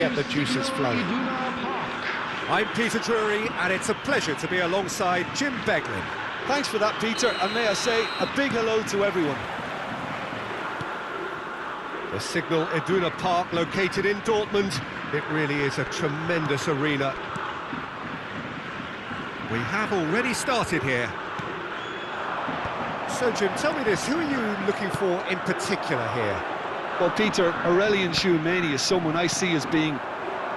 Get the juices flowing. I'm Peter Drury, and it's a pleasure to be alongside Jim Beglin. Thanks for that, Peter, and may I say a big hello to everyone. The Signal Iduna Park, located in Dortmund, it really is a tremendous arena. We have already started here. So, Jim, tell me this, who are you looking for in particular here? Well, Peter, Aurelien Tchouameni is someone I see as being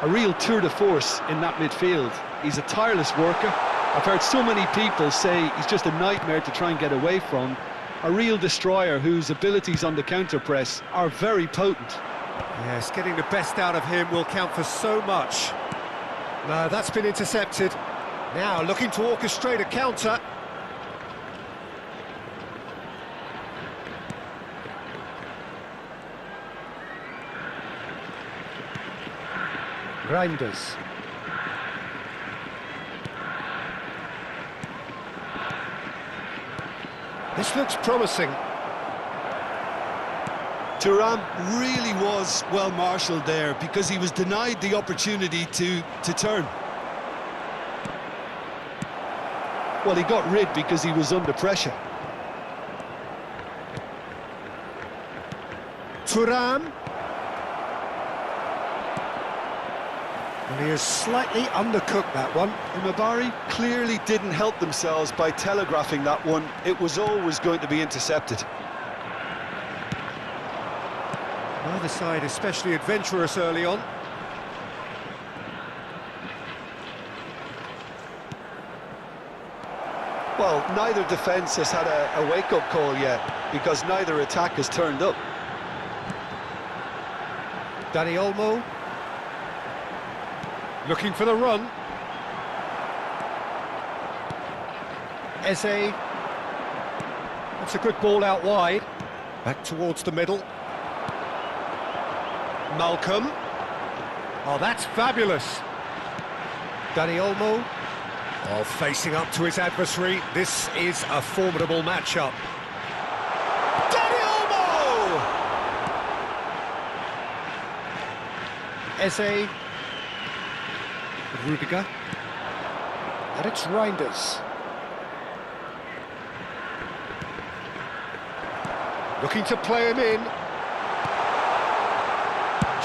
a real tour de force in that midfield. He's a tireless worker. I've heard so many people say he's just a nightmare to try and get away from. A real destroyer whose abilities on the counter-press are very potent. Yes, getting the best out of him will count for so much. No, that's been intercepted. Now looking to orchestrate a counter. Reinders. This looks promising. Thuram really was well marshalled there because he was denied the opportunity to turn. Well, he got rid because he was under pressure. Thuram. And he has slightly undercooked that one. Mabari clearly didn't help themselves by telegraphing that one. It was always going to be intercepted. Neither side especially adventurous early on. Well, neither defence has had a wake-up call yet, because neither attack has turned up. Dani Olmo. Looking for the run. Eze. That's a good ball out wide. Back towards the middle. Malcolm. Oh, that's fabulous. Dani Olmo. Oh, facing up to his adversary. This is a formidable matchup. Dani Olmo! Eze. Rudiger. And it's Reinders. Looking to play him in.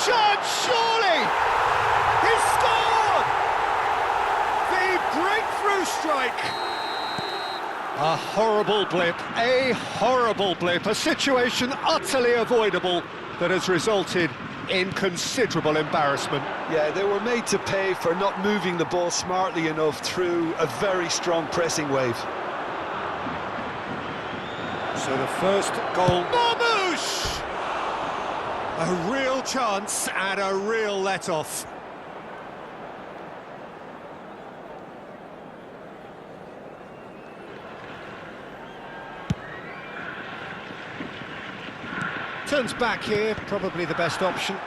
Chance, surely! He scored! The breakthrough strike! A horrible blip, a situation utterly avoidable that has resulted in considerable embarrassment. Yeah, they were made to pay for not moving the ball smartly enough through a very strong pressing wave. So the first goal... Marmouche! A real chance and a real let-off. Turns back here, probably the best option.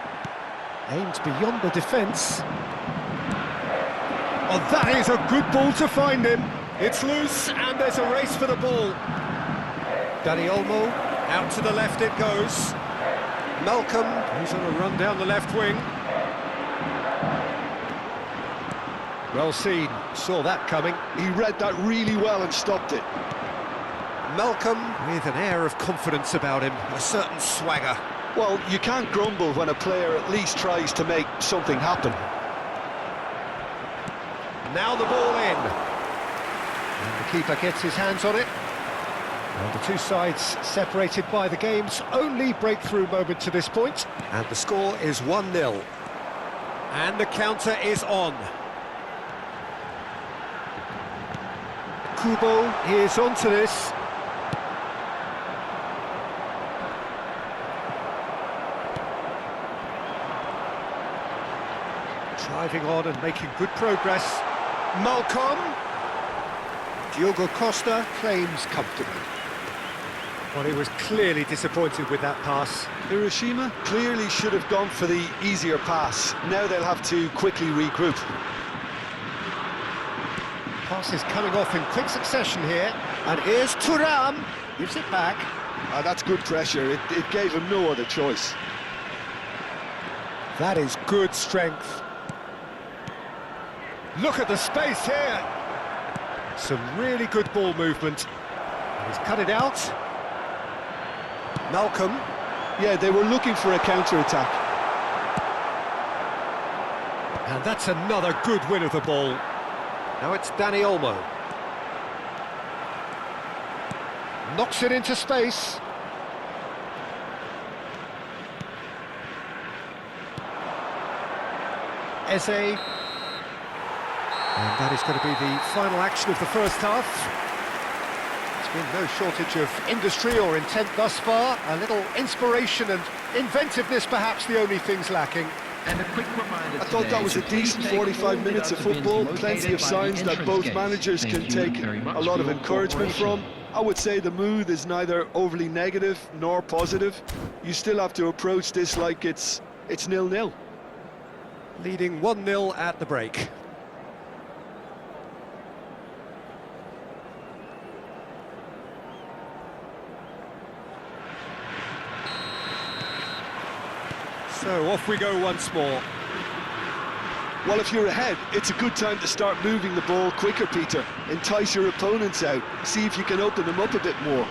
Aimed beyond the defence. Oh, that is a good ball to find him. It's loose, and there's a race for the ball. Dani Olmo, out to the left it goes. Malcolm, who's on a run down the left wing. Well seen, saw that coming. He read that really well and stopped it. Malcolm with an air of confidence about him, a certain swagger. Well, you can't grumble when a player at least tries to make something happen. Now the ball in. And the keeper gets his hands on it. And the two sides separated by the game's only breakthrough moment to this point. And the score is 1-0. And the counter is on. Kubo is onto this. Driving on and making good progress. Malcolm. Diogo Costa claims comfortably. Well, he was clearly disappointed with that pass. Hiroshima clearly should have gone for the easier pass. Now they'll have to quickly regroup. Passes coming off in quick succession here. And here's Thuram. Gives it back. That's good pressure. It gave him no other choice. That is good strength. Look at the space here. Some really good ball movement. And he's cut it out. Malcolm. Yeah, they were looking for a counter-attack. And that's another good win of the ball. Now it's Danny Olmo. Knocks it into space. Eze. And that is going to be the final action of the first half. There's been no shortage of industry or intent thus far. A little inspiration and inventiveness, perhaps the only things lacking. And a quick reminder I thought that was a decent 45 minutes of football, plenty of signs that both managers can take a lot of encouragement from. I would say the mood is neither overly negative nor positive. You still have to approach this like it's 0-0. Leading 1-0 at the break. So off we go once more. Well, if you're ahead, it's a good time to start moving the ball quicker, Peter. Entice your opponents out, see if you can open them up a bit more.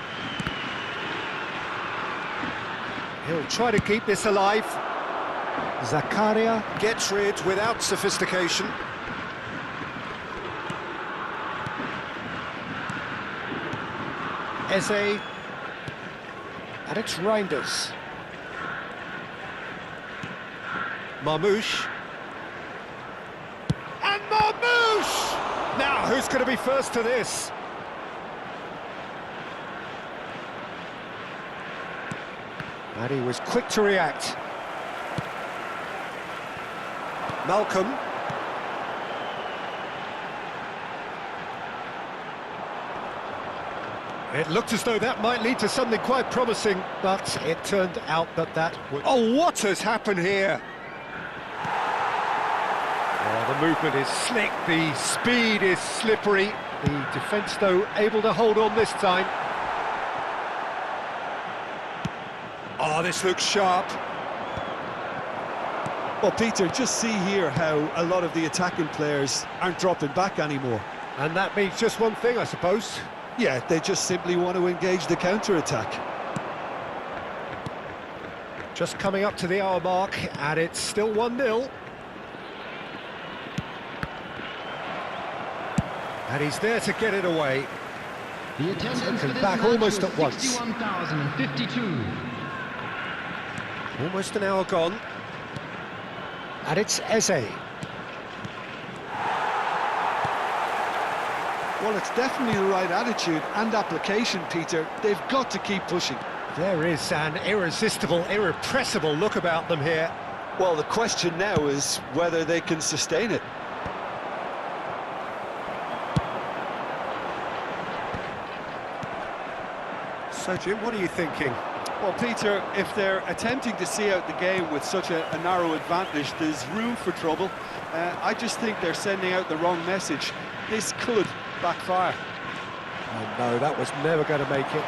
He'll try to keep this alive. Zakaria gets rid without sophistication. Eze. And it's Reinders. Marmouche. And Marmouche! Now, who's going to be first to this? And he was quick to react. Malcolm. It looked as though that might lead to something quite promising, but it turned out that would... Oh, what has happened here? Oh, the movement is slick, the speed is slippery. The defence, though, able to hold on this time. Oh, this looks sharp. Well, Peter, just see here how a lot of the attacking players aren't dropping back anymore. And that means just one thing, I suppose. Yeah, they just simply want to engage the counter-attack. Just coming up to the hour mark, and it's still 1-0. And he's there to get it away. The attendance for this back match almost was at once. 61,052. Almost an hour gone. And it's Eze. Well, it's definitely the right attitude and application, Peter. They've got to keep pushing. There is an irresistible, irrepressible look about them here. Well, the question now is whether they can sustain it. So, Jim, what are you thinking? Well, Peter, if they're attempting to see out the game with such a narrow advantage, there's room for trouble. I just think they're sending out the wrong message. This could backfire. Oh, no, that was never going to make it.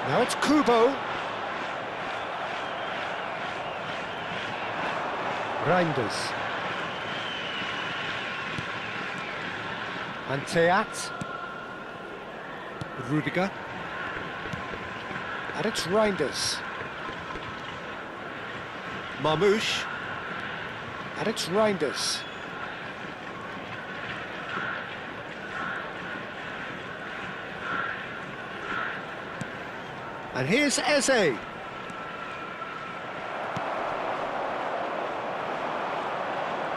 Now it's Kubo. Reinders. And Teat. Rudiger. And it's Reinders. Marmouche. And it's Reinders. And here's Eze.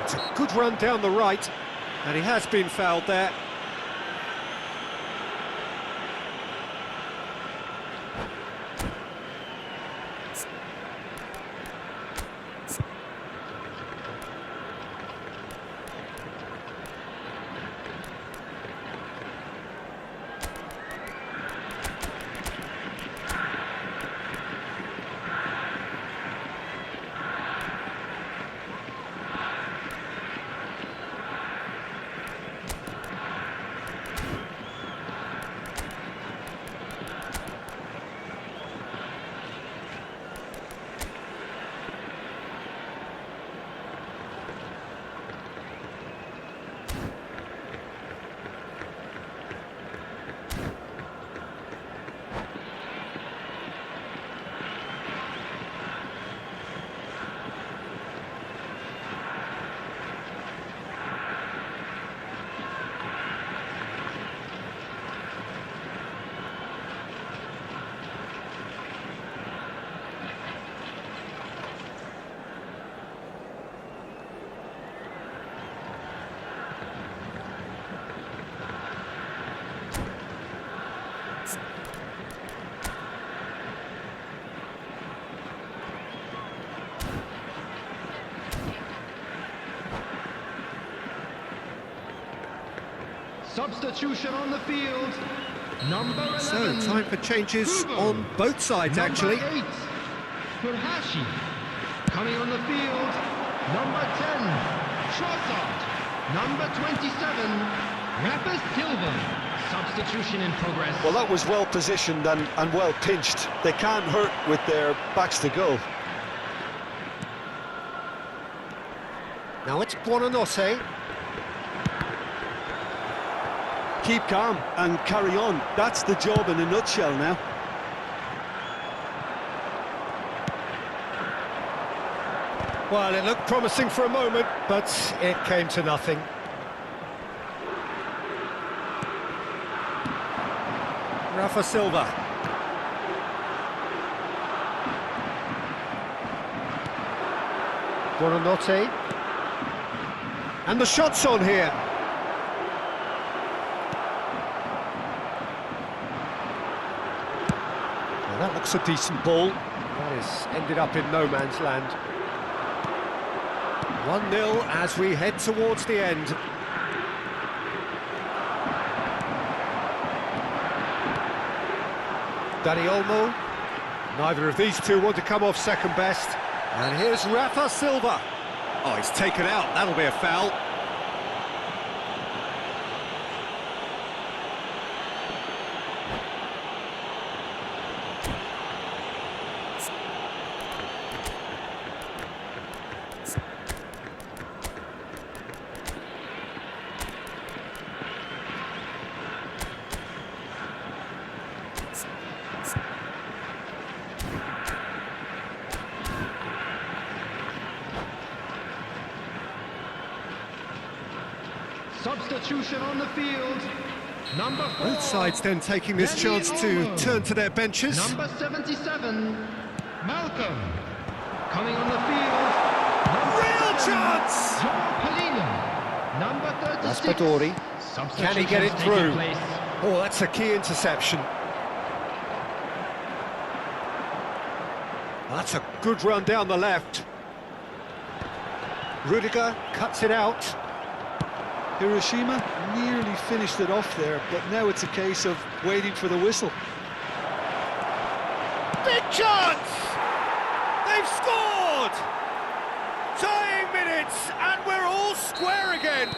It's a good run down the right, and he has been fouled there. Substitution on the field. Number 11. So, time for changes Prva. on both sides, Number actually. 8. Perhashi. Coming on the field. Number 10. Trossard. Number 27. Rafa Silva. Substitution in progress. Well, that was well positioned and well pinched. They can't hurt with their backs to goal. Now it's Buonanotte. Keep calm and carry on. That's the job in a nutshell now. Well, it looked promising for a moment, but it came to nothing. Rafa Silva. Buonanotte. And the shot's on here. Well, that looks a decent ball. That is ended up in no man's land. 1-0 as we head towards the end. Dani Olmo. Neither of these two want to come off second best. And here's Rafa Silva. Oh, he's taken out. That'll be a foul. Substitution on the field. Number 4. Both sides then taking this chance to turn to their benches. Number 77. Malcolm. Coming on the field. Number Real 7, chance! Joao Polino. Number 36. Raspadori. Can he get it Substitutions taking through? place. Oh, that's a key interception. Well, that's a good run down the left. Rudiger cuts it out. Hiroshima nearly finished it off there, but now it's a case of waiting for the whistle. Big chance! They've scored! Tying minutes, and we're all square again.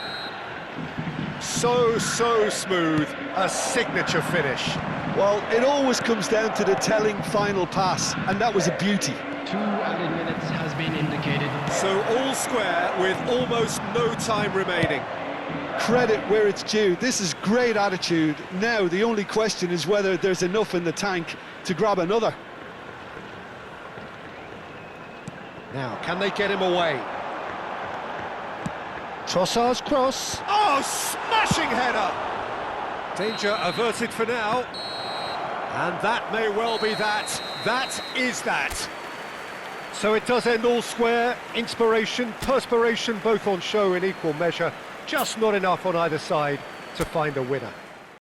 So smooth. A signature finish. Well, it always comes down to the telling final pass, and that was a beauty. 2 added minutes has been indicated. So all square with almost no time remaining. Credit where it's due. This is great attitude. Now the only question is whether there's enough in the tank to grab another. Now, can they get him away? Trossard's cross. Oh, smashing header! Danger averted for now. And that may well be that. That is that. So it does end all square. Inspiration, perspiration, both on show in equal measure. Just not enough on either side to find a winner.